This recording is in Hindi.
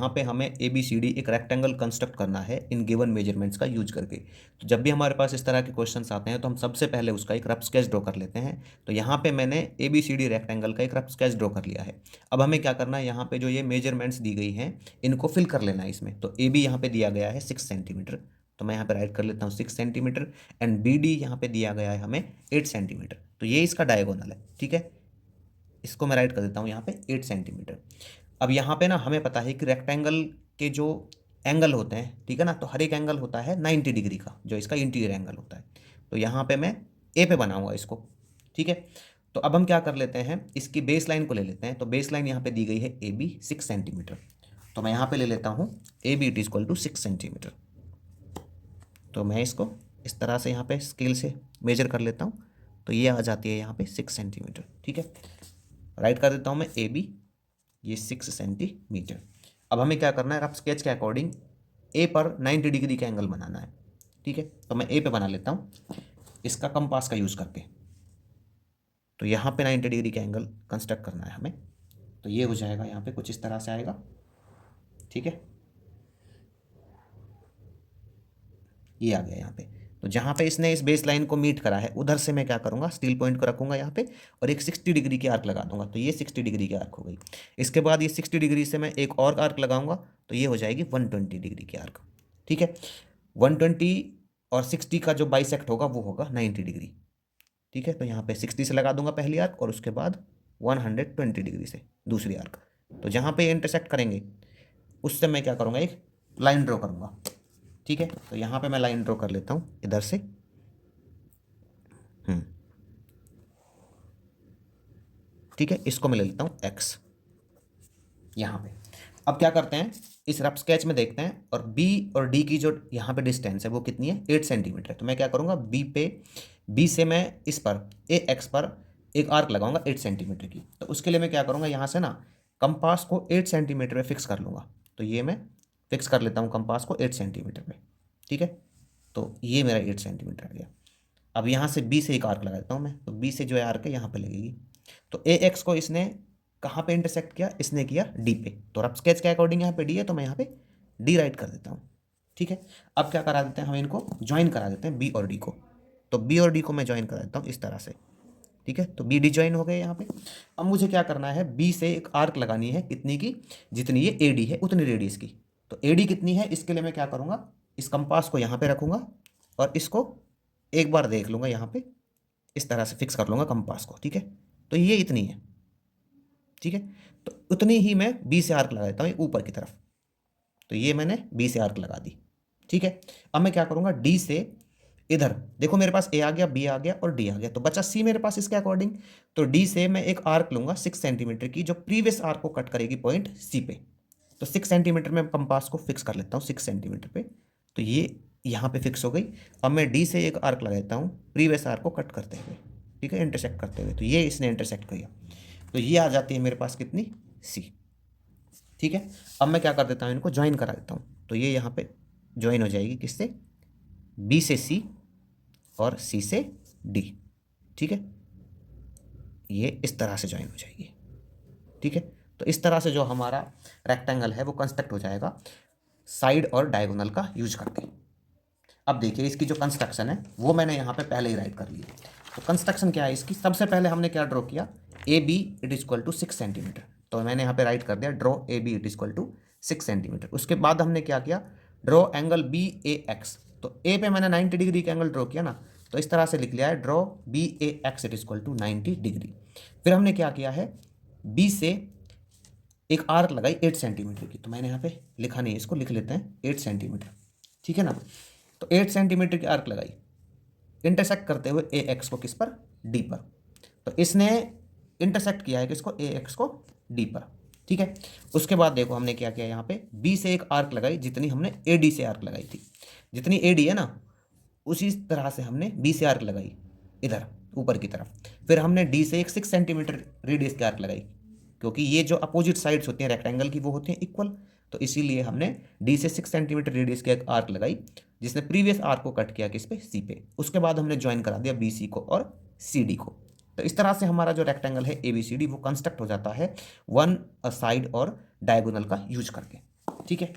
यहाँ पे हमें ABCD एक रेक्टेंगल कंस्ट्रक्ट करना है इन गिवन मेजरमेंट्स का यूज करके। तो जब भी हमारे पास इस तरह के क्वेश्चंस आते हैं तो हम सबसे पहले उसका एक रफ स्केच ड्रॉ कर लेते हैं। तो यहाँ पे मैंने ABCD रेक्टेंगल का एक रफ स्केच ड्रॉ कर लिया है। अब हमें क्या करना है, यहाँ पे जो ये मेजरमेंट्स दी गई हैं इनको फिल कर लेना है इसमें। तो AB यहाँ पे दिया गया है 6 सेंटीमीटर, तो मैं यहाँ पे राइट कर लेता हूँ 6 सेंटीमीटर। एंड BD यहाँ पे दिया गया है हमें 8 सेंटीमीटर, तो ये इसका डायगोनल है। ठीक है, इसको मैं राइट कर देता हूँ यहाँ पे 8 सेंटीमीटर। अब यहाँ पे ना हमें पता है कि रेक्टेंगल के जो एंगल होते हैं, ठीक है ना, तो हर एक एंगल होता है 90 डिग्री का, जो इसका इंटीरियर एंगल होता है। तो यहाँ पे मैं ए पे बनाऊंगा इसको। ठीक है, तो अब हम क्या कर लेते हैं, इसकी बेस लाइन को ले लेते हैं। तो बेस लाइन यहाँ पे दी गई है AB 6 सेंटीमीटर, तो मैं यहाँ पे ले लेता हूँ AB it is equal to 6 centimetre. तो मैं इसको इस तरह से यहाँ पे स्केल से मेजर कर लेता हूँ, तो ये आ जाती है यहाँ पे 6 सेंटीमीटर। ठीक है, राइट कर देता हूँ मैं AB, ये 6 सेंटीमीटर। अब हमें क्या करना है, रफ स्केच के अकॉर्डिंग ए पर 90 डिग्री का एंगल बनाना है। ठीक है, तो मैं ए पे बना लेता हूँ इसका कंपास का यूज़ करके। तो यहाँ पे 90 डिग्री का एंगल कंस्ट्रक्ट करना है हमें। तो ये हो जाएगा यहाँ पे कुछ इस तरह से आएगा। ठीक है, ये आ गया यहाँ पे। तो जहाँ पे इसने इस बेस लाइन को मीट करा है उधर से मैं क्या करूँगा, स्टील पॉइंट को रखूँगा यहाँ पे और एक 60 डिग्री की आर्क लगा दूंगा। तो ये 60 डिग्री की आर्क हो गई। इसके बाद ये 60 डिग्री से मैं एक और आर्क लगाऊंगा, तो ये हो जाएगी 120 डिग्री की आर्क। ठीक है, 120 और 60 का जो बाइसेक्ट होगा वो होगा 90 डिग्री। ठीक है, तो यहाँ पे 60 से लगा दूंगा पहली आर्क और उसके बाद 120 डिग्री से दूसरी आर्क। तो जहाँ पे इंटरसेक्ट करेंगे उससे मैं क्या करूँगा, एक लाइन ड्रॉ करूँगा। ठीक है, तो यहाँ पे मैं लाइन ड्रॉ कर लेता हूँ इधर से। ठीक है, इसको मैं ले लेता हूँ X यहाँ पे। अब क्या करते हैं, इस रफ स्केच में देखते हैं और B और D की जो यहाँ पे डिस्टेंस है वो कितनी है, 8 सेंटीमीटर है। तो मैं क्या करूँगा, B से मैं इस पर AX पर एक आर्क लगाऊंगा 8 सेंटीमीटर की। तो उसके लिए मैं क्या करूँगा, यहाँ से ना कंपास को 8 सेंटीमीटर में फिक्स कर लूँगा। तो ये मैं फिक्स कर लेता हूँ कंपास को 8 सेंटीमीटर में। ठीक है, तो ये मेरा 8 सेंटीमीटर आ गया। अब यहाँ से B से एक आर्क लगा देता हूँ मैं। तो B से जो है आर्क है यहाँ पे लगेगी। तो AX को इसने कहाँ पे इंटरसेक्ट किया, इसने किया D पे। तो रफ स्केच के अकॉर्डिंग यहाँ पे D है, तो मैं यहाँ पे D राइट कर देता हूँ। ठीक है, अब क्या करा देते हैं, हम इनको ज्वाइन करा देते हैं B और D को। तो B और D को मैं ज्वाइन करा देता हूँ इस तरह से। ठीक है, तो BD ज्वाइन हो गए यहाँ पे। अब मुझे क्या करना है, B से एक आर्क लगानी है, कितनी की, जितनी ये AD है उतनी रेडियस की। तो AD कितनी है, इसके लिए मैं क्या करूँगा, इस कंपास को यहाँ पे रखूँगा और इसको एक बार देख लूँगा, यहाँ पे इस तरह से फिक्स कर लूँगा कंपास को। ठीक है, तो ये इतनी है। ठीक है, तो उतनी ही मैं B से आर्क लगा देता हूँ ऊपर की तरफ। तो ये मैंने B से आर्क लगा दी। ठीक है, अब मैं क्या करूँगा, D से इधर देखो मेरे पास A आ गया, B आ गया और D आ गया, तो बचा C मेरे पास इसके अकॉर्डिंग। तो D से मैं एक आर्क लूँगा 6 सेंटीमीटर की, जो प्रीवियस आर्क को कट करेगी पॉइंट C पे। तो 6 सेंटीमीटर में कंपास को फिक्स कर लेता हूँ 6 सेंटीमीटर पे। तो ये यहाँ पे फिक्स हो गई। अब मैं D से एक आर्क लगाता हूँ प्रीवियस आर्क को कट करते हुए। ठीक है, इंटरसेक्ट करते हुए। तो ये इसने इंटरसेक्ट किया, तो ये आ जाती है मेरे पास कितनी, C। ठीक है, अब मैं क्या कर देता हूँ, इनको ज्वाइन करा देता हूँ। तो ये यहाँ पे ज्वाइन हो जाएगी किससे, B से C और C से D। ठीक है, ये इस तरह से ज्वाइन हो जाएगी। ठीक है, तो इस तरह से जो हमारा रेक्टेंगल है वो कंस्ट्रक्ट हो जाएगा साइड और डायगोनल का यूज करके। अब देखिए इसकी जो कंस्ट्रक्शन है वो मैंने यहाँ पे पहले ही राइट कर ली है। तो कंस्ट्रक्शन क्या है इसकी, सबसे पहले हमने क्या ड्रॉ किया, AB it is equal to 6 centimetre. तो मैंने यहाँ पे राइट कर दिया draw AB it is equal to 6 centimetre. उसके बाद हमने क्या किया, ड्रॉ एंगल BAX। तो A पे मैंने 90 डिग्री का एंगल ड्रॉ किया ना, तो इस तरह से लिख लिया है draw BAX it is equal to 90 degree. फिर हमने क्या किया है, B से एक आर्क लगाई 8 सेंटीमीटर की। तो मैंने यहाँ पे लिखा नहीं, इसको लिख लेते हैं 8 सेंटीमीटर। ठीक है ना, तो 8 सेंटीमीटर की आर्क लगाई इंटरसेक्ट करते हुए AX को किस पर, D पर। तो इसने इंटरसेक्ट किया है किसको, AX को D पर। ठीक है, उसके बाद देखो हमने क्या किया, यहाँ पे B से एक आर्क लगाई जितनी हमने AD से आर्क लगाई थी। जितनी AD है ना उसी तरह से हमने B से आर्क लगाई इधर ऊपर की तरफ। फिर हमने D से एक 6 सेंटीमीटर रेडियस की आर्क लगाई, क्योंकि ये जो अपोजिट साइड्स होती हैं रेक्टेंगल की वो होती हैं इक्वल। तो इसीलिए हमने D से 6 सेंटीमीटर रेडियस की एक आर्क लगाई जिसने प्रीवियस आर्क को कट किया किस पे, C पे। उसके बाद हमने ज्वाइन करा दिया BC को और CD को। तो इस तरह से हमारा जो रेक्टेंगल है ABCD वो कंस्ट्रक्ट हो जाता है वन साइड और डायगोनल का यूज करके। ठीक है।